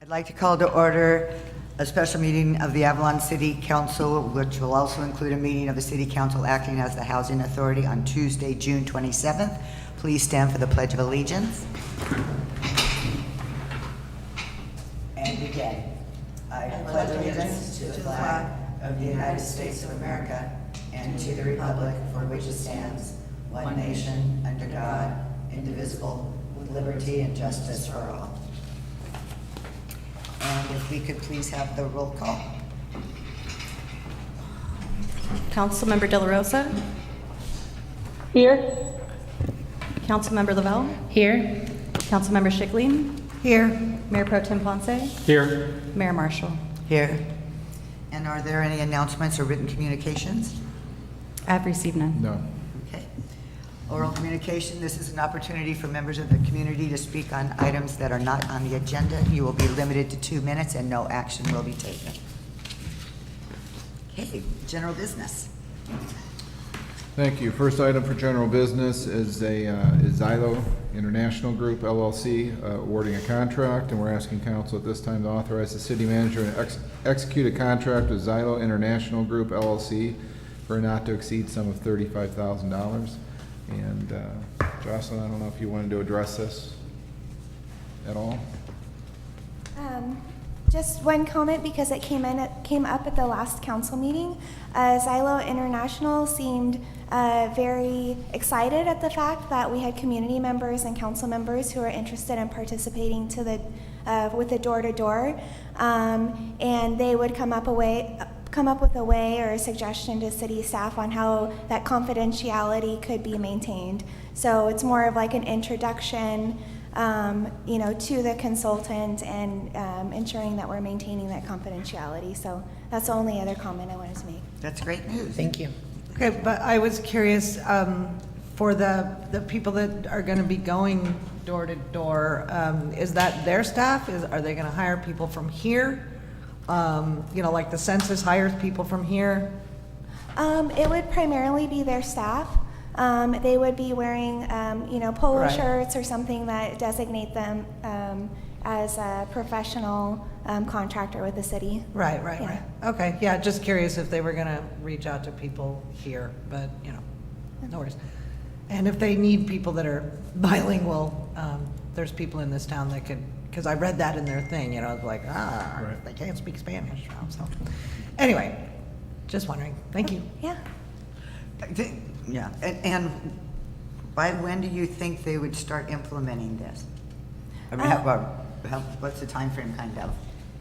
I'd like to call to order a special meeting of the Avalon City Council, which will also include a meeting of the City Council acting as the Housing Authority on Tuesday, June 27th. Please stand for the Pledge of Allegiance. And begin. I pledge allegiance to the flag of the United States of America and to the republic for which it stands, one nation, under God, indivisible, with liberty and justice for all. And if we could please have the roll call. Councilmember De La Rosa? Here. Councilmember Lavelle? Here. Councilmember Schickling? Here. Mayor Pro Tem Ponce? Here. Mayor Marshall? Here. And are there any announcements or written communications? I've received none. No. Okay. Oral communication, this is an opportunity for members of the community to speak on items that are not on the agenda. You will be limited to 2 minutes and no action will be taken. Okay, general business. Thank you. First item for general business is Xylo International Group LLC awarding a contract, and we're asking council at this time to authorize the city manager to execute a contract with Xylo International Group LLC for a not to exceed sum of $35,000. And Jocelyn, I don't know if you wanted to address this at all. Just one comment because it came up at the last council meeting. Xylo International seemed very excited at the fact that we had community members and council members who are interested in participating with the door-to-door, and they would come up with a way or a suggestion to city staff on how that confidentiality could be maintained. So it's more of like an introduction, to the consultant and ensuring that we're maintaining that confidentiality. So that's the only other comment I wanted to make. That's great news. Thank you. Okay, but I was curious, for the people that are going to be going door to door, is that their staff? Are they going to hire people from here? Like the census hires people from here? It would primarily be their staff. They would be wearing, polo Right. shirts or something that designate them as a professional contractor with the city. Right. Yeah. Okay, yeah, just curious if they were going to reach out to people here, but, no worries. And if they need people that are bilingual, there's people in this town that could, because I read that in their thing, it's like, Right. they can't speak Spanish. So, anyway, just wondering. Thank you. Yeah. Yeah, and by when do you think they would start implementing this? I mean, what's the time frame kind of,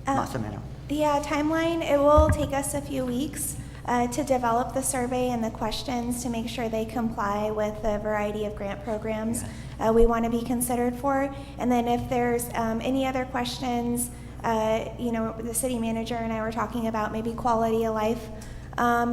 más o menos? Yeah, timeline, it will take us a few weeks to develop the survey and the questions to make sure they comply with the variety of grant programs we want to be considered for. And then if there's any other questions, the city manager and I were talking about maybe quality of life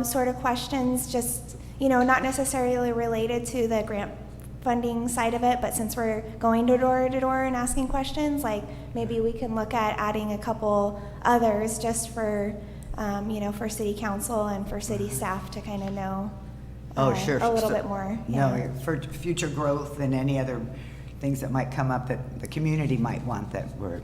sort of questions, just, not necessarily related to the grant funding side of it, but since we're going to door and asking questions, like maybe we can look at adding a couple others just for, for city council and for city staff to kind of know a little bit more. No, for future growth and any other things that might come up that the community might want that we're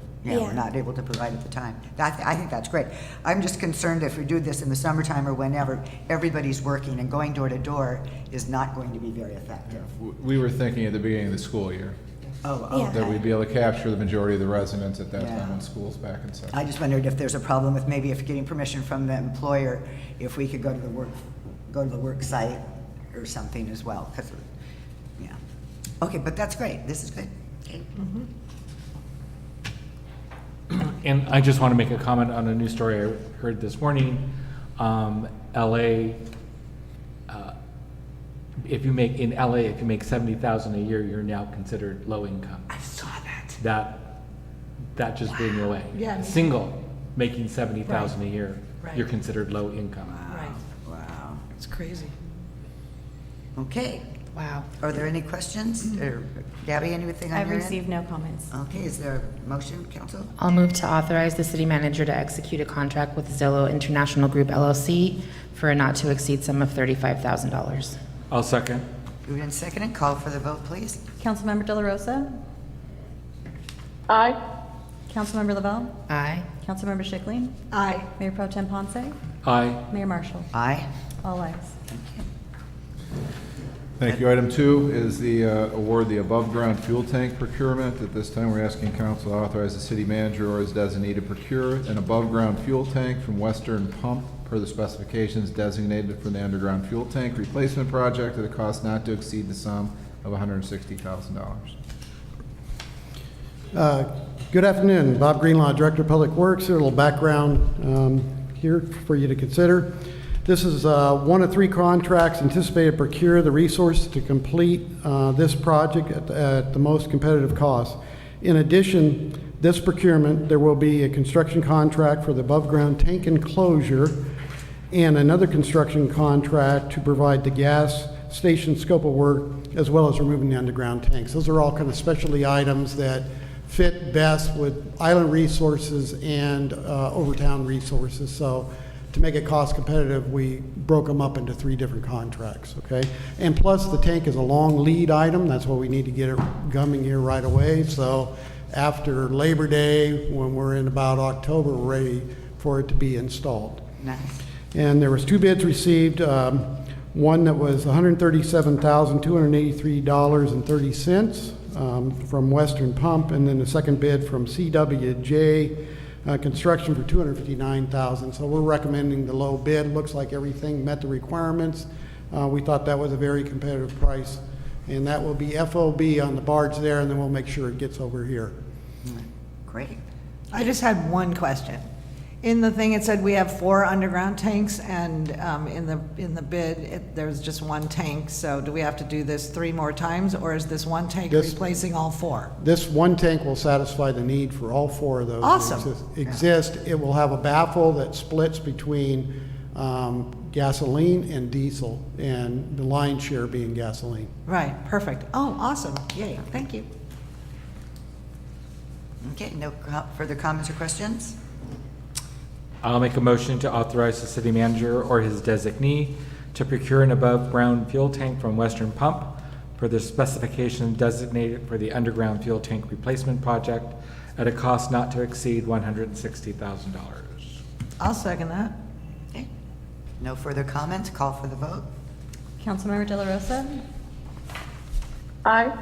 not able to provide at the time. I think that's great. I'm just concerned if we do this in the summertime or whenever, everybody's working and going door to door is not going to be very effective. We were thinking at the beginning of the school year Oh, Yeah. okay. that we'd be able to capture the majority of the residents at that Yeah. time when school's back and such. I just wondered if there's a problem with maybe if getting permission from the employer, if we could go to the work site or something as well, because, yeah. Okay, but that's great. This is good. Okay. And I just want to make a comment on a news story I heard this morning. LA, if you make 70,000 a year, you're now considered low income. I saw that. That just blew me away. Yeah. Single making 70,000 a year, Right. you're considered low income. Right. Wow. It's crazy. Okay. Wow. Are there any questions? Or Gabby, anything on I've your end? received no comments. Okay, is there a motion, council? I'll move to authorize the city manager to execute a contract with Zillow International Group LLC for a not to exceed sum of $35,000. I'll second. Moved and seconded. Call for the vote, please. Councilmember De La Rosa? Aye. Councilmember Lavelle? Aye. Councilmember Schickling? Aye. Mayor Pro Tem Ponce? Aye. Mayor Marshall? Aye. All ayes. Thank you. Item 2 is the award the above-ground fuel tank procurement. At this time, we're asking council to authorize the city manager or his designee to procure an above-ground fuel tank from Western Pump per the specifications designated for the underground fuel tank replacement project at a cost not to exceed the sum of $160,000. Good afternoon, Bob Greenlaw, Director of Public Works. A little background here for you to consider. This is one of 3 contracts anticipated to procure the resources to complete this project at the most competitive cost. In addition, this procurement, there will be a construction contract for the above-ground tank enclosure and another construction contract to provide the gas station scope of work as well as removing the underground tanks. Those are all kind of specialty items that fit best with island resources and Overtown resources. So to make it cost competitive, we broke them up into 3 different contracts, okay? And plus, the tank is a long lead item. That's why we need to get it coming here right away. So after Labor Day, when we're in about October, we're ready for it to be installed. Nice. And there was 2 bids received, one that was $137,283.30 from Western Pump, and then the second bid from CWJ Construction for $259,000. So we're recommending the low bid. Looks like everything met the requirements. We thought that was a very competitive price, and that will be FOB on the barge there, and then we'll make sure it gets over here. Great. I just had one question. In the thing, it said we have 4 underground tanks, and in the bid, there's just 1 tank. So do we have to do this 3 more times, or is this 1 tank replacing all 4? This 1 tank will satisfy the need for all 4 of those. Awesome. that exist. It will have a baffle that splits between gasoline and diesel, and the lion's share being gasoline. Right, perfect. Oh, awesome. Yay, thank you. Okay, no further comments or questions? I'll make a motion to authorize the city manager or his designee to procure an above-ground fuel tank from Western Pump per the specification designated for the underground fuel tank replacement project at a cost not to exceed $160,000. I'll second that. Okay. No further comments, call for the vote. Councilmember De La Rosa? Aye.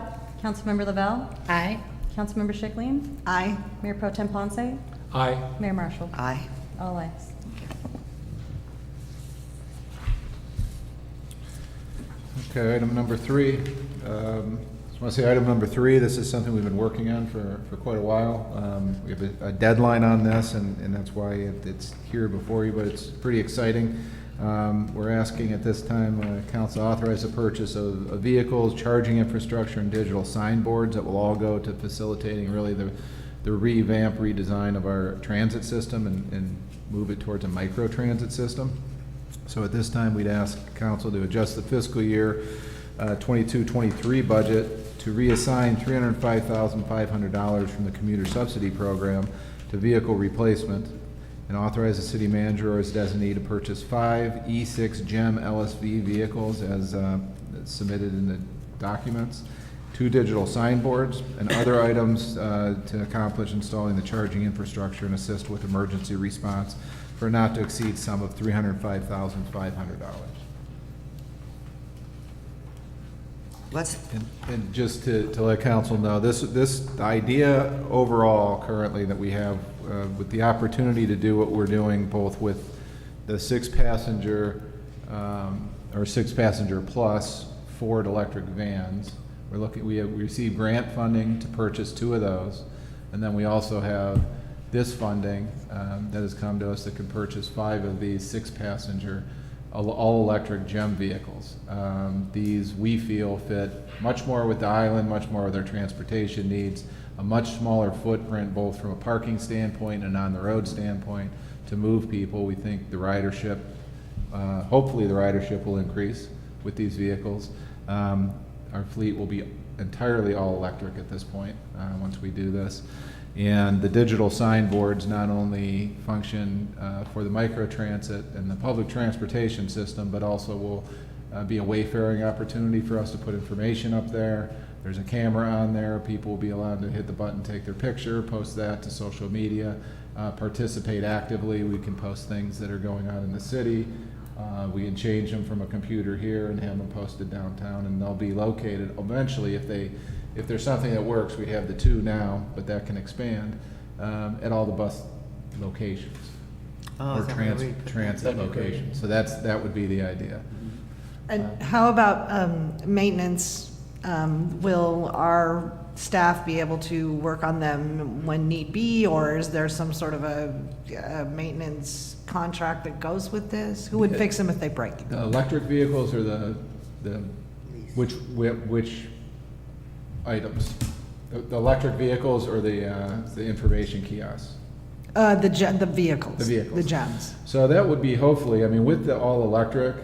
Councilmember Lavelle? Aye. Councilmember Schickling? Aye. Mayor Pro Tem Ponce? Aye. Mayor Marshall? Aye. All ayes. Okay, item number 3. Just want to say item number 3, this is something we've been working on for quite a while. We have a deadline on this, and that's why it's here before you, but it's pretty exciting. We're asking at this time, council authorize the purchase of vehicles, charging infrastructure, and digital signboards that will all go to facilitating really the revamp, redesign of our transit system and move it towards a micro-transit system. So at this time, we'd ask council to adjust the fiscal year 22-23 budget to reassign $305,500 from the commuter subsidy program to vehicle replacement, and authorize the city manager or his designee to purchase 5 E6 GEM LSV vehicles as submitted in the documents, 2 digital signboards, and other items to accomplish installing the charging infrastructure and assist with emergency response for a not to exceed sum of $305,500. And just to let council know, this idea overall currently that we have with the opportunity to do what we're doing both with the 6-passenger or 6-passenger plus Ford electric vans. We received grant funding to purchase 2 of those, and then we also have this funding that has come to us that can purchase 5 of these 6-passenger all-electric GEM vehicles. These, we feel, fit much more with the island, much more with their transportation needs, a much smaller footprint both from a parking standpoint and on the road standpoint to move people. We think the ridership, hopefully the ridership will increase with these vehicles. Our fleet will be entirely all electric at this point once we do this. And the digital signboards not only function for the microtransit and the public transportation system, but also will be a wayfaring opportunity for us to put information up there. There's a camera on there. People will be allowed to hit the button, take their picture, post that to social media, participate actively. We can post things that are going on in the city. We can change them from a computer here and have them posted downtown, and they'll be located eventually if there's something that works. We have the 2 now, but that can expand at all the bus locations Oh, or is that where we put that? transit locations. So that would be the idea. And how about maintenance? Will our staff be able to work on them when need be, or is there some sort of a maintenance contract that goes with this? Who would fix them if they break? The electric vehicles or the which items? The electric vehicles or the information kiosks? The vehicles. The vehicles. The GEMs. So that would be hopefully, I mean, with the all electric,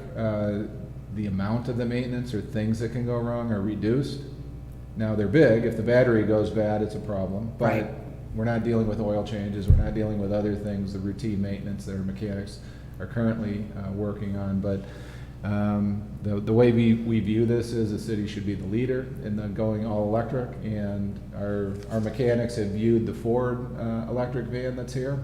the amount of the maintenance or things that can go wrong are reduced. Now, they're big. If the battery goes bad, it's a problem. Right. But we're not dealing with oil changes. We're not dealing with other things, the routine maintenance that our mechanics are currently working on. But the way we view this is the city should be the leader in the going all electric. And our mechanics have viewed the Ford electric van that's here.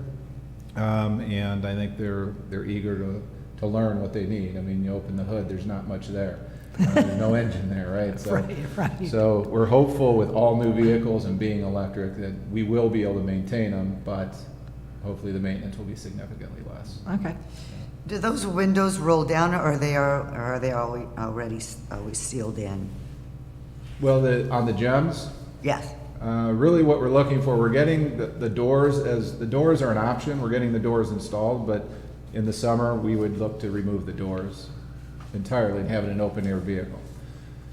And I think they're eager to learn what they need. I mean, you open the hood, there's not much there. There's no engine there, right? So, Right. so we're hopeful with all new vehicles and being electric that we will be able to maintain them, but hopefully the maintenance will be significantly less. Okay. Do those windows roll down, or are they already always sealed in? Well, on the GEMs, Yes. really what we're looking for, we're getting the doors, as the doors are an option, we're getting the doors installed, but in the summer, we would look to remove the doors entirely and have it an open-air vehicle.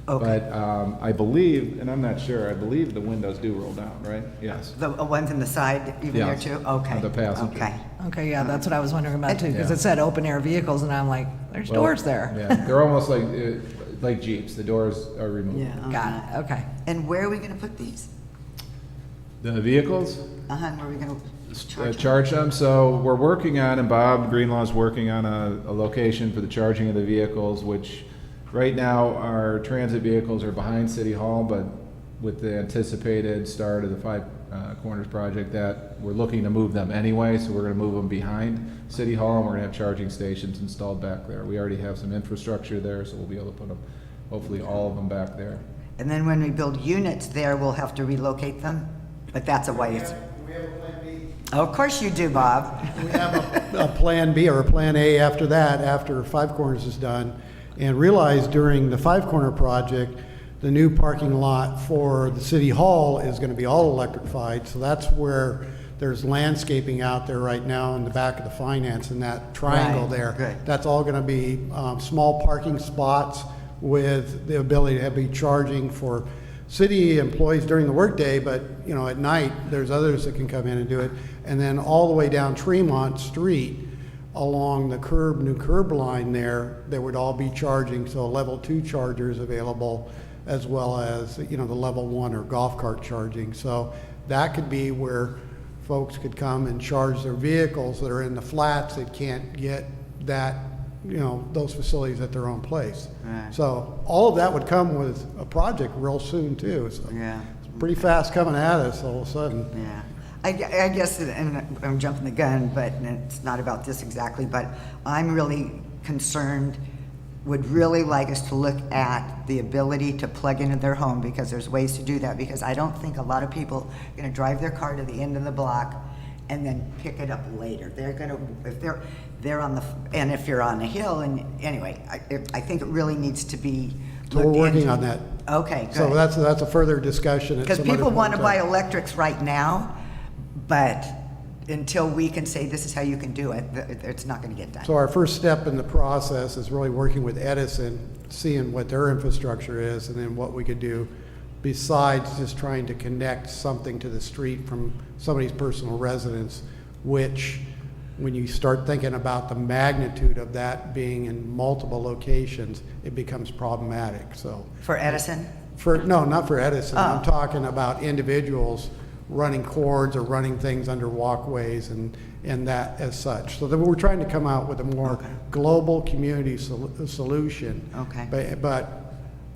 Okay. But I believe, and I'm not sure, I believe the windows do roll down, right? Yes. The ones in the side, even there Yes. too? Okay. The passenger. Okay. Okay, yeah, that's what I was wondering about too, because Yeah. it said open-air vehicles, and I'm like, there's Well, doors there. Yeah, they're almost like Jeeps. The doors are removed. Yeah. Got it, okay. And where are we gonna put these? The vehicles, And where are we gonna charge them? charge them. So we're working on, and Bob Greenlaw is working on a location for the charging of the vehicles, which right now our transit vehicles are behind City Hall, but with the anticipated start of the Five Corners project, that we're looking to move them anyway. So we're going to move them behind City Hall, and we're going to have charging stations installed back there. We already have some infrastructure there, so we'll be able to put them, hopefully all of them back there. And then when we build units there, we'll have to relocate them? But that's a ways. We have a plan B. Of course you do, Bob. We have a plan B or a plan A after that, after Five Corners is done. And realize during the Five Corner project, the new parking lot for the city hall is going to be all electrified. So that's where there's landscaping out there right now in the back of the finance in that triangle Right, there. good. That's all going to be small parking spots with the ability to be charging for city employees during the workday, but you know, at night, there's others that can come in and do it. And then all the way down Tremont Street, along the new curb line there would all be charging, so level 2 chargers available, as well as, you know, the level 1 or golf cart charging. So that could be where folks could come and charge their vehicles that are in the flats that can't get that, you know, those facilities at their own place. Right. So all of that would come with a project real soon too. So Yeah. it's pretty fast coming at us all of a sudden. Yeah. I guess, and I'm jumping the gun, but it's not about this exactly, but I'm really concerned, would really like us to look at the ability to plug into their home, because there's ways to do that, because I don't think a lot of people are gonna drive their car to the end of the block and then pick it up later. They're gonna, if they're on the, and if you're on a hill, and anyway, I think it really needs to be So we're looked working into. on that. Okay, good. So that's a further discussion. at Because some other people want to point in buy time. electrics right now, but until we can say this is how you can do it, it's not going to get done. So our first step in the process is really working with Edison, seeing what their infrastructure is, and then what we could do besides just trying to connect something to the street from somebody's personal residence, which, when you start thinking about the magnitude of that being in multiple locations, it becomes problematic, so. For Edison? No, not for Edison. I'm Oh. talking about individuals running cords or running things under walkways and that as such. So that we're trying to come out with a more Okay. global community solution. Okay. But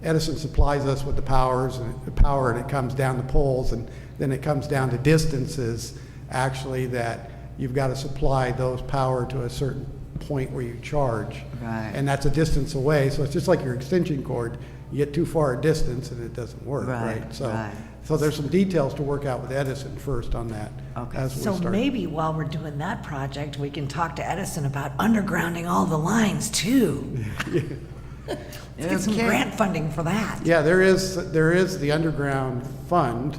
Edison supplies us with the power, and it comes down to poles, and then it comes down to distances, actually, that you've got to supply those power to a certain point where you charge. Right. And that's a distance away, so it's just like your extension cord. You get too far a distance and it doesn't work, Right, right? So, right. so there's some details to work out with Edison first on that. Okay. As we So start. maybe while we're doing that project, we can talk to Edison about undergrounding all the lines too. Let's get some Okay. grant funding for that. Yeah, there is the underground fund,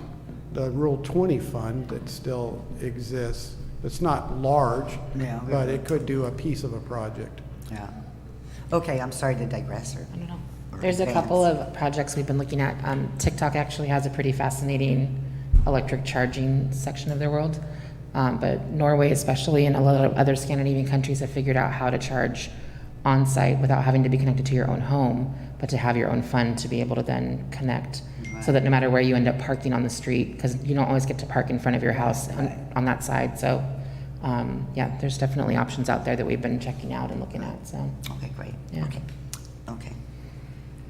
the Rule 20 fund that still exists. It's not large, Yeah. but it could do a piece of a project. Yeah. Okay, I'm sorry to digress, or. I don't know. or There's a couple advance. of projects we've been looking at. TikTok actually has a pretty fascinating electric charging section of their world. But Norway especially, and a lot of other Scandinavian countries have figured out how to charge on-site without having to be connected to your own home, but to have your own fund to be able to then connect. So that no matter where you end up parking on the street, because you don't always get to park in front of your house on that side. So, yeah, there's definitely options out there that we've been checking out and looking at, so. Okay, great. Yeah. Okay. Okay.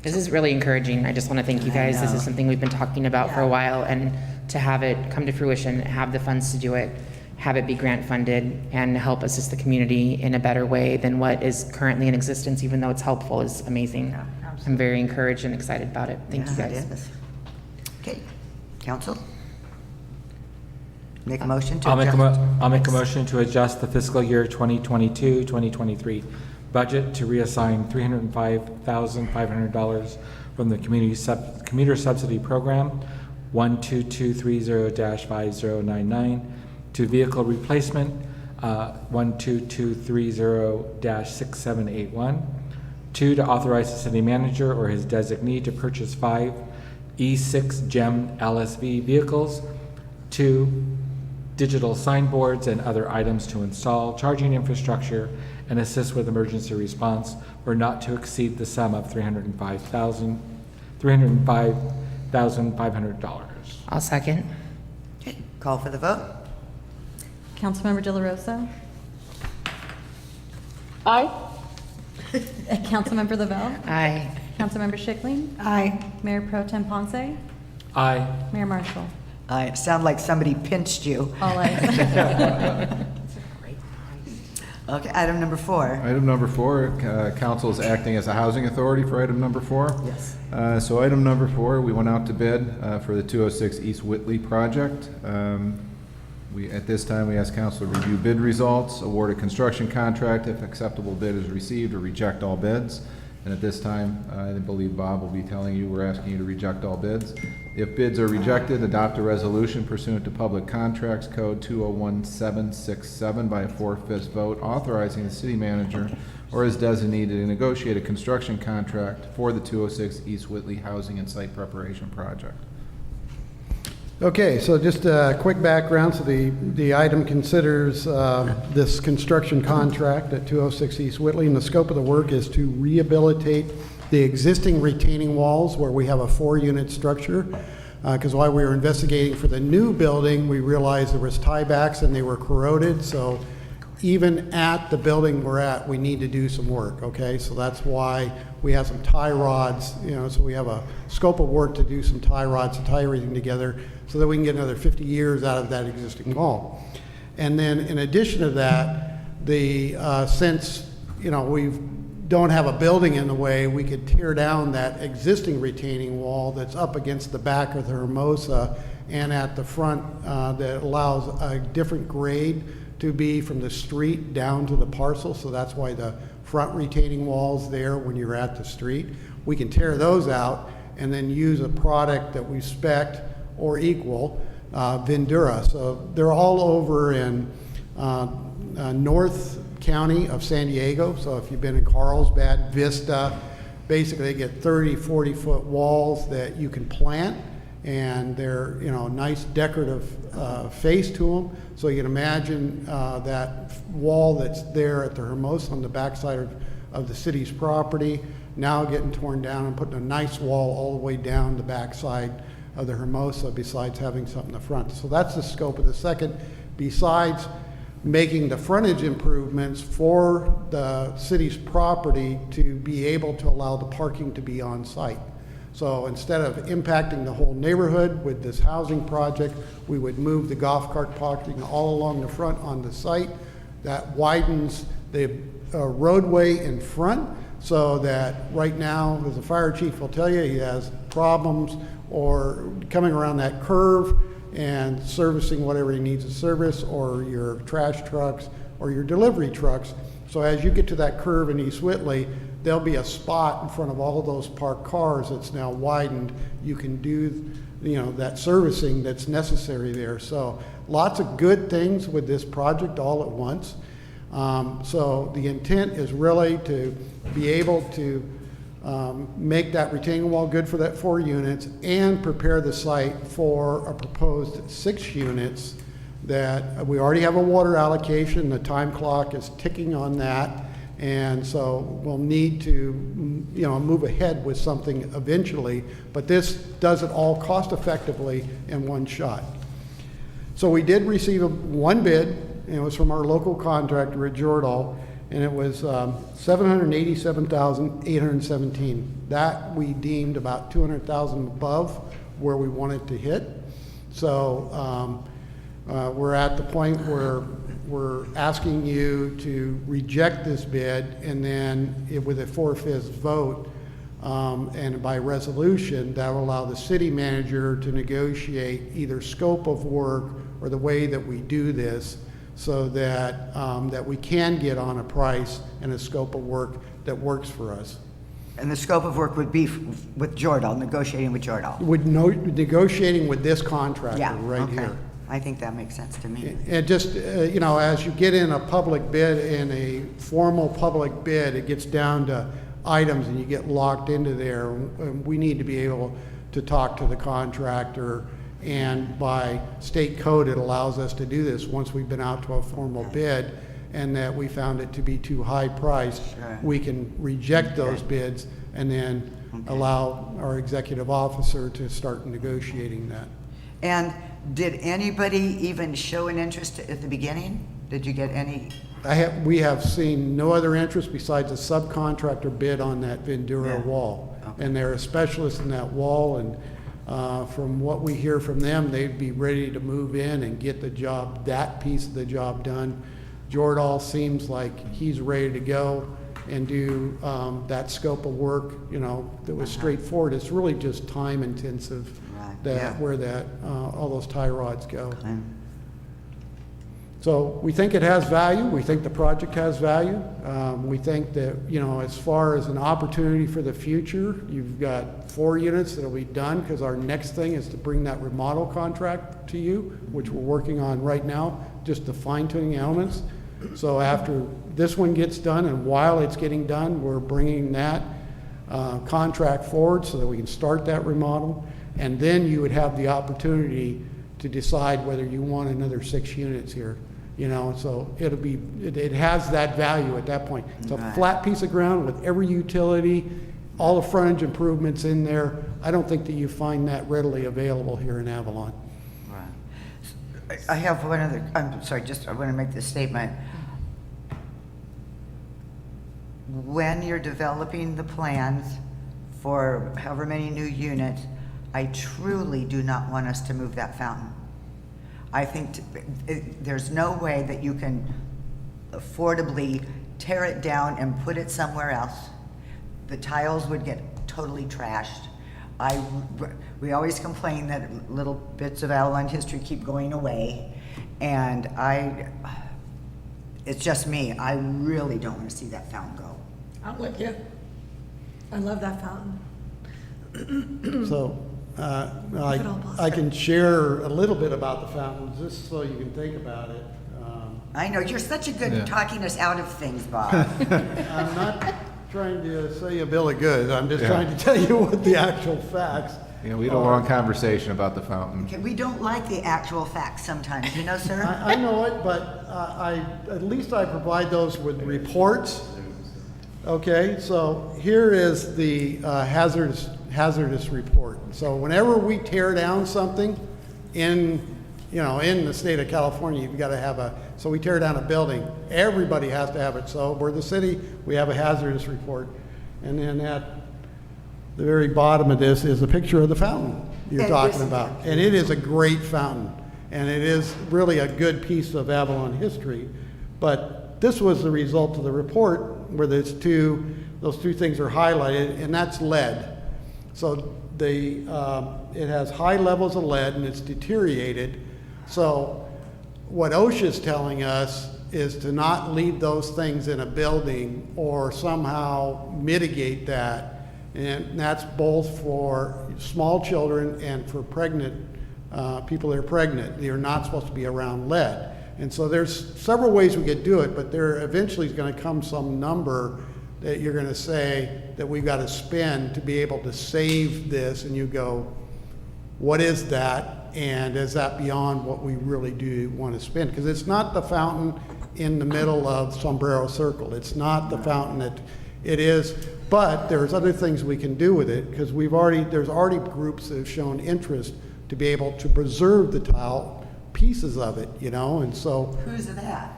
This is really encouraging. I just want to thank you I guys. This know. is something we've been talking about for a Yeah. while, and to have it come to fruition, have the funds to do it, have it be grant funded, and help assist the community in a better way than what is currently in existence, even though it's helpful, is amazing. I'm very encouraged and excited about it. Thank you Yeah, guys. it is. Okay, council? Make a motion to I'll make adjust. I'll make a motion to adjust the fiscal year 2022-2023 budget to reassign $305,500 from the commuter subsidy program 12230-5099 to vehicle replacement 12230-6781. 2, to authorize the city manager or his designee to purchase 5 E6 GEM LSV vehicles. 2, digital signboards and other items to install charging infrastructure and assist with emergency response were not to exceed the sum of $305,500. I'll second. Okay, call for the vote. Councilmember De La Rosa? Aye. Councilmember Lavelle? Aye. Councilmember Schickling? Aye. Mayor Pro Tem Ponce? Aye. Mayor Marshall? It sounded like somebody pinched you. All ayes. Okay, item number 4. Item number 4, council is acting as a housing authority for item number 4. Yes. So item number 4, we went out to bid for the 206 East Whitley project. At this time, we ask council to review bid results, award a construction contract if acceptable bid is received, or reject all bids. And at this time, I believe Bob will be telling you, we're asking you to reject all bids. If bids are rejected, adopt a resolution pursuant to Public Contracts Code 201767 by a 4/5 vote, authorizing the city manager or his designee to negotiate a construction contract for the 206 East Whitley Housing and Site Preparation Project. Okay, so just a quick background. So the item considers this construction contract at 206 East Whitley, and the scope of the work is to rehabilitate the existing retaining walls where we have a 4-unit structure. Because while we were investigating for the new building, we realized there was tiebacks and they were corroded. So even at the building we're at, we need to do some work, okay? So that's why we have some tie rods, so we have a scope of work to do some tie rods to tie everything together so that we can get another 50 years out of that existing wall. And then in addition to that, since, we don't have a building in the way, we could tear down that existing retaining wall that's up against the back of the Hermosa and at the front that allows a different grade to be from the street down to the parcel. So that's why the front retaining wall's there when you're at the street. We can tear those out and then use a product that we spec'd or equal, Vendura. So they're all over in North County of San Diego. So if you've been in Carlsbad, Vista, basically they get 30, 40-foot walls that you can plant, and they're, nice decorative face to them. So you can imagine that wall that's there at the Hermosa on the backside of the city's property now getting torn down and putting a nice wall all the way down the backside of the Hermosa, besides having something in the front. So that's the scope of the second, besides making the frontage improvements for the city's property to be able to allow the parking to be on site. So instead of impacting the whole neighborhood with this housing project, we would move the golf cart parking all along the front on the site. That widens the roadway in front, so that right now, as the fire chief will tell you, he has problems or coming around that curve and servicing whatever he needs to service, or your trash trucks or your delivery trucks. So as you get to that curve in East Whitley, there'll be a spot in front of all of those parked cars that's now widened. You can do, that servicing that's necessary there. So lots of good things with this project all at once. So the intent is really to be able to make that retaining wall good for that 4 units and prepare the site for a proposed 6 units that we already have a water allocation. The time clock is ticking on that. And so we'll need to, move ahead with something eventually, but this does it all cost effectively in one shot. So we did receive one bid, and it was from our local contractor at Jordahl, and it was $787,817. That we deemed about $200,000 above where we wanted to hit. So we're at the point where we're asking you to reject this bid, and then with a 4/5 vote and by resolution, that will allow the city manager to negotiate either scope of work or the way that we do this, so that that we can get on a price and a scope of work that works for us. And the scope of work would be with Jordahl, negotiating with Jordahl. Negotiating with this contractor Yeah, right okay. here. I think that makes sense to me. And just, as you get in a public bid, in a formal public bid, it gets down to items and you get locked into there. And we need to be able to talk to the contractor, and by state code, it allows us to do this once we've been out to a formal bid and that we found it to be too high priced. Sure. We can reject those bids and then allow our executive officer to start negotiating that. And did anybody even show an interest at the beginning? Did you get any? We have seen no other interest besides a subcontractor bid on that Vendura Yeah. wall. Okay. And they're a specialist in that wall, and from what we hear from them, they'd be ready to move in and get that piece of the job done. Jordahl seems like he's ready to go and do that scope of work, that was straightforward. It's really just time intensive. Right, yeah. Where all those tie rods go. So we think it has value. We think the project has value. We think that, as far as an opportunity for the future, you've got 4 units that'll be done, because our next thing is to bring that remodel contract to you, which we're working on right now, just the fine-tuning elements. So after this one gets done, and while it's getting done, we're bringing that contract forward so that we can start that remodel. And then you would have the opportunity to decide whether you want another 6 units here, so it has that value at that point. It's a Right. flat piece of ground with every utility, all the frontage improvements in there. I don't think that you find that readily available here in Avalon. Right. I have one other, I'm sorry, I want to make this statement. When you're developing the plans for however many new units, I truly do not want us to move that fountain. I think there's no way that you can affordably tear it down and put it somewhere else. The tiles would get totally trashed. We always complain that little bits of Avalon history keep going away, and it's just me. I really don't want to see that fountain go. I'm with you. I love that fountain. So If at all possible. I can share a little bit about the fountain, just so you can think about it. I know, you're such a good Yeah. talking us out of things, Bob. I'm not trying to say a bill of goods, I'm just Yeah. trying to tell you what the actual facts. We had a long conversation about the fountain. Okay, we don't like the actual facts sometimes, sir? I know it, but at least I provide those with reports. Okay, so here is the hazardous report. So whenever we tear down something in the state of California, you've got to so we tear down a building, everybody has to have it. So we're the city, we have a hazardous report. And then the very bottom of this is a picture of the fountain you're It talking is. about. And it is a great fountain, and it is really a good piece of Avalon history. But this was the result of the report where those two things are highlighted, and that's lead. So it has high levels of lead and it's deteriorated. So what OSHA is telling us is to not leave those things in a building or somehow mitigate that. And that's both for small children and for pregnant people that are pregnant. You're not supposed to be around lead. And so there's several ways we could do it, but there eventually is going to come some number that you're going to say that we've got to spend to be able to save this, and you go, what is that? And is that beyond what we really do want to spend? Because it's not the fountain in the middle of Sombrero Circle. It's not the fountain that it is, but there's other things we can do with it, because there's already groups that have shown interest to be able to preserve the tile pieces of it, and so Who's that?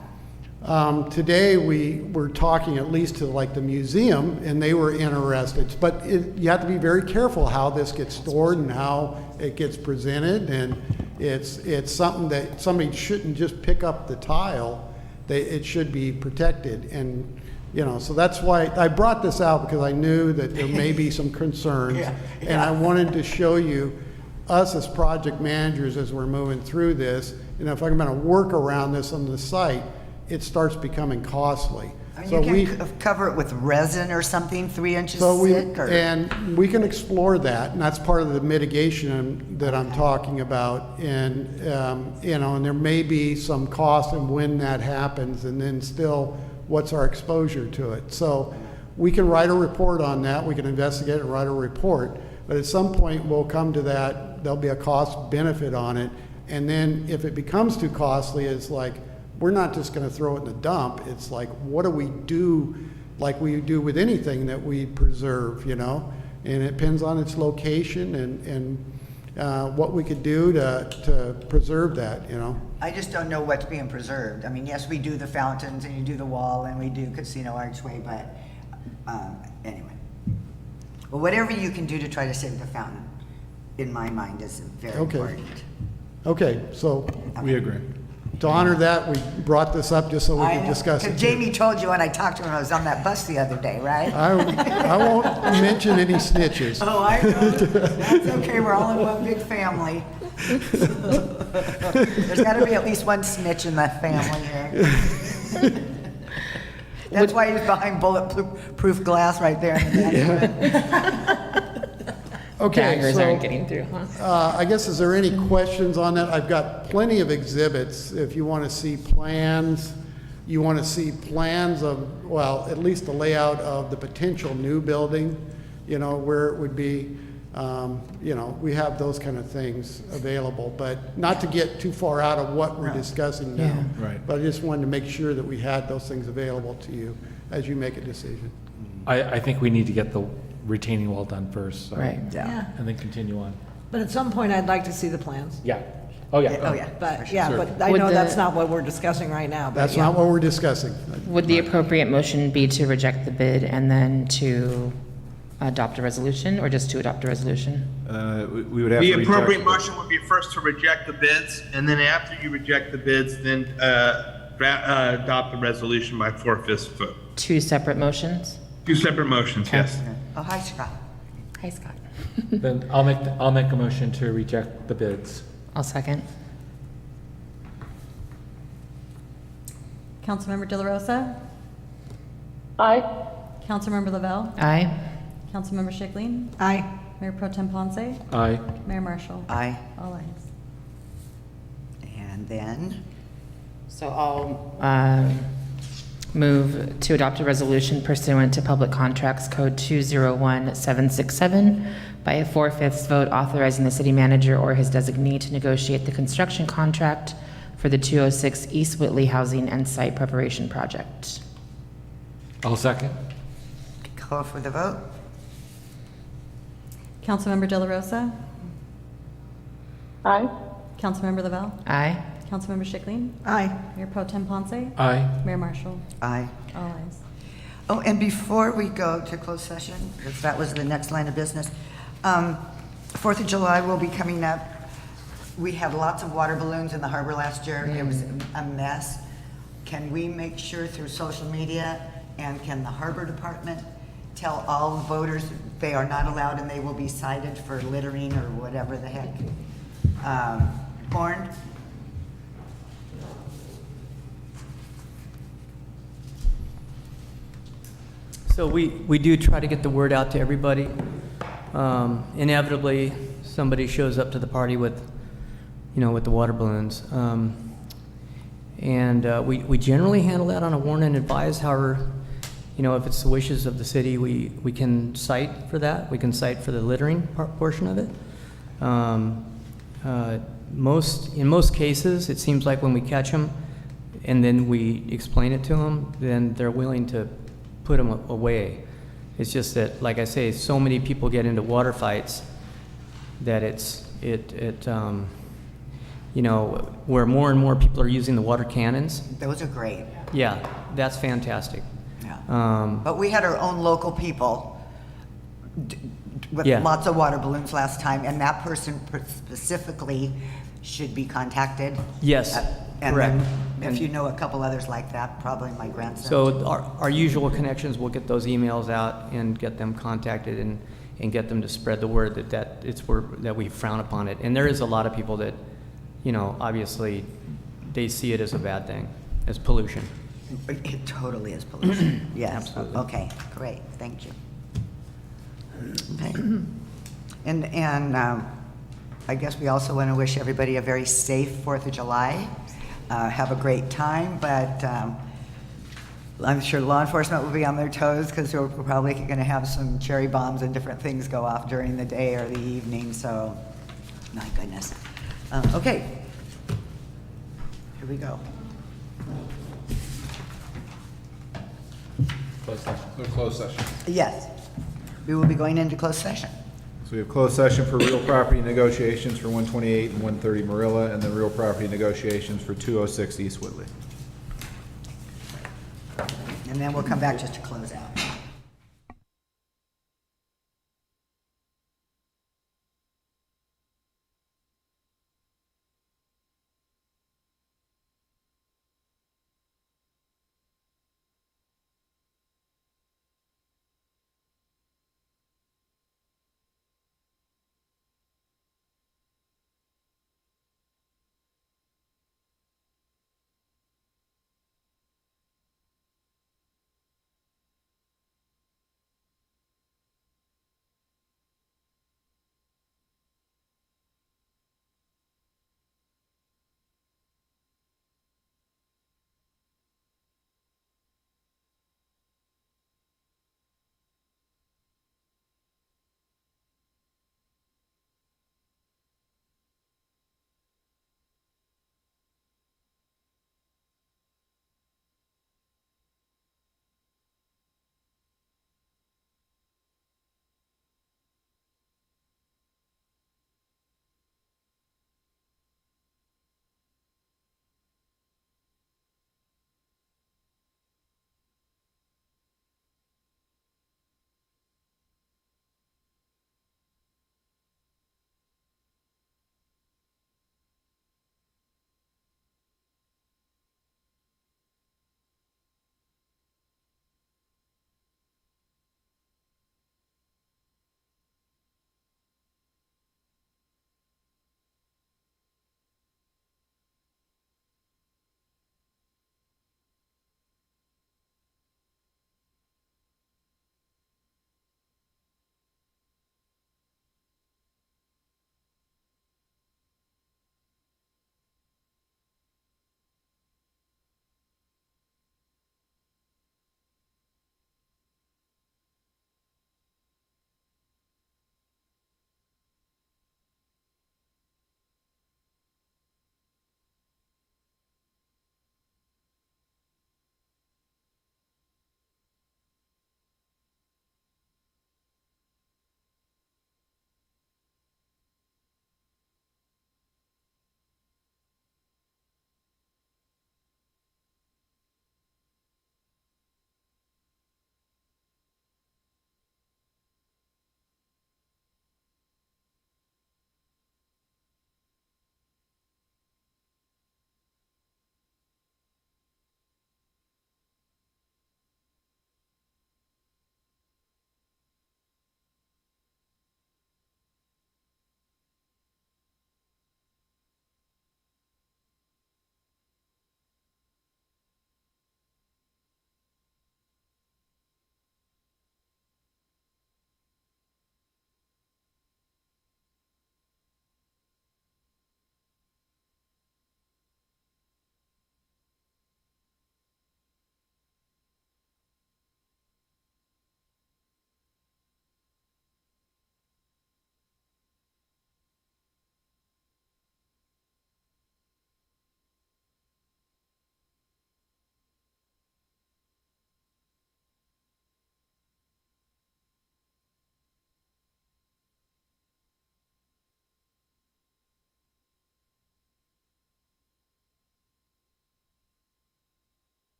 today we were talking at least to like the museum, and they were interested, but you have to be very careful how this gets stored and how it gets presented, and it's something that somebody shouldn't just pick up the tile. It should be protected, and so that's why I brought this out, because I knew that there may be some concerns. And I wanted to show you us as project managers as we're moving through this. If I'm going to work around this on the site, it starts becoming costly. So You can cover it with resin or something, 3 inches thick? And we can explore that, and that's part of the mitigation that I'm talking about. And, and there may be some cost in when that happens, and then still, what's our exposure to it? So we can write a report on that, we can investigate and write a report, but at some point we'll come to that, there'll be a cost benefit on it, and then if it becomes too costly, it's like, we're not just going to throw it in the dump. It's like, what do we do, like we do with anything that we preserve, And it depends on its location and what we could do to preserve that, I just don't know what's being preserved. I mean, yes, we do the fountains and you do the wall and we do Casino Archway, but anyway. Well, whatever you can do to try to save the fountain, in my mind, is very Okay. important. Okay, so We agree. to honor that, we brought this up just so we could discuss it. Because too. Jamie told you when I talked to him, I was on that bus the other day, right? I won't mention any snitches. Oh, I know. That's okay, we're all in one big family. There's gotta be at least one snitch in that family here. That's why he's behind bulletproof glass right there. Okay, Daggers so, aren't getting through, huh? I guess, is there any questions on that? I've got plenty of exhibits. If you want to see plans, you want to see plans of, well, at least the layout of the potential new building, where it would be. We have those kind of things available, but not to get too far out of what we're discussing now. Yeah. Right. But I just wanted to make sure that we had those things available to you as you make a decision. I think we need to get the retaining wall done first. so- Right. Yeah. And then continue on. But at some point, I'd like to see the plans. Yeah. Oh, yeah. Oh, yeah. But, yeah, but I Would know the- that's not what we're discussing right now, but That's yeah. not what we're discussing. Would the appropriate motion be to reject the bid and then to adopt a resolution, or just to adopt a resolution? We would have The to appropriate reject. motion would be first to reject the bids, and then after you reject the bids, then adopt the resolution by 4/5 vote. 2 separate motions? 2 separate motions, yes. Oh, hi, Scott. Hi, Scott. Then I'll make a motion to reject the bids. I'll second. Councilmember De La Rosa? Aye. Councilmember Lavelle? Aye. Councilmember Schickling? Aye. Mayor Pro Tem Ponce? Aye. Mayor Marshall? Aye. All ayes. And then, So I'll move to adopt a resolution pursuant to Public Contracts Code 201767 by a 4/5 vote authorizing the city manager or his designee to negotiate the construction contract for the 206 East Whitley Housing and Site Preparation Project. I'll second. call for the vote. Councilmember De La Rosa? Aye. Councilmember Lavelle? Aye. Councilmember Schickling? Aye. Mayor Pro Tem Ponce? Aye. Mayor Marshall? Aye. All ayes. Oh, and before we go to closed session, because that was the next line of business, 4th of July will be coming up. We had lots of water balloons in the harbor last year. It was a mess. Can we make sure through social media, and can the harbor department tell all voters they are not allowed and they will be cited for littering or whatever the heck? Horn? So we do try to get the word out to everybody. Inevitably, somebody shows up to the party with, with the water balloons. We generally handle that on a warn and advise. However, if it's the wishes of the city, we can cite for that. We can cite for the littering portion of it. In most cases, it seems like when we catch them and then we explain it to them, then they're willing to put them away. It's just that, like I say, so many people get into water fights that where more and more people are using the water cannons. Those are great. Yeah, that's fantastic. Yeah. But we had our own local people with Yeah. lots of water balloons last time, and that person specifically should be contacted. Yes, And correct. then if you know a couple others like that, probably my grandson. So our usual connections, we'll get those emails out and get them contacted and get them to spread the word that we frown upon it. And there is a lot of people that, obviously they see it as a bad thing, as pollution. It totally is pollution. Yes. Absolutely. Okay, great, thank you. Okay. And I guess we also want to wish everybody a very safe 4th of July. Have a great time, but I'm sure law enforcement will be on their toes because we're probably going to have some cherry bombs and different things go off during the day or the evening, so my goodness. Okay, here we go. Closed session. Yes, we will be going into closed session. So we have closed session for real property negotiations for 128 and 130 Marilla, and then real property negotiations for 206 East Whitley. And then we'll come back just to close out.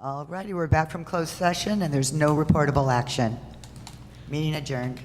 All righty, we're back from closed session, and there's no reportable action. Meeting adjourned.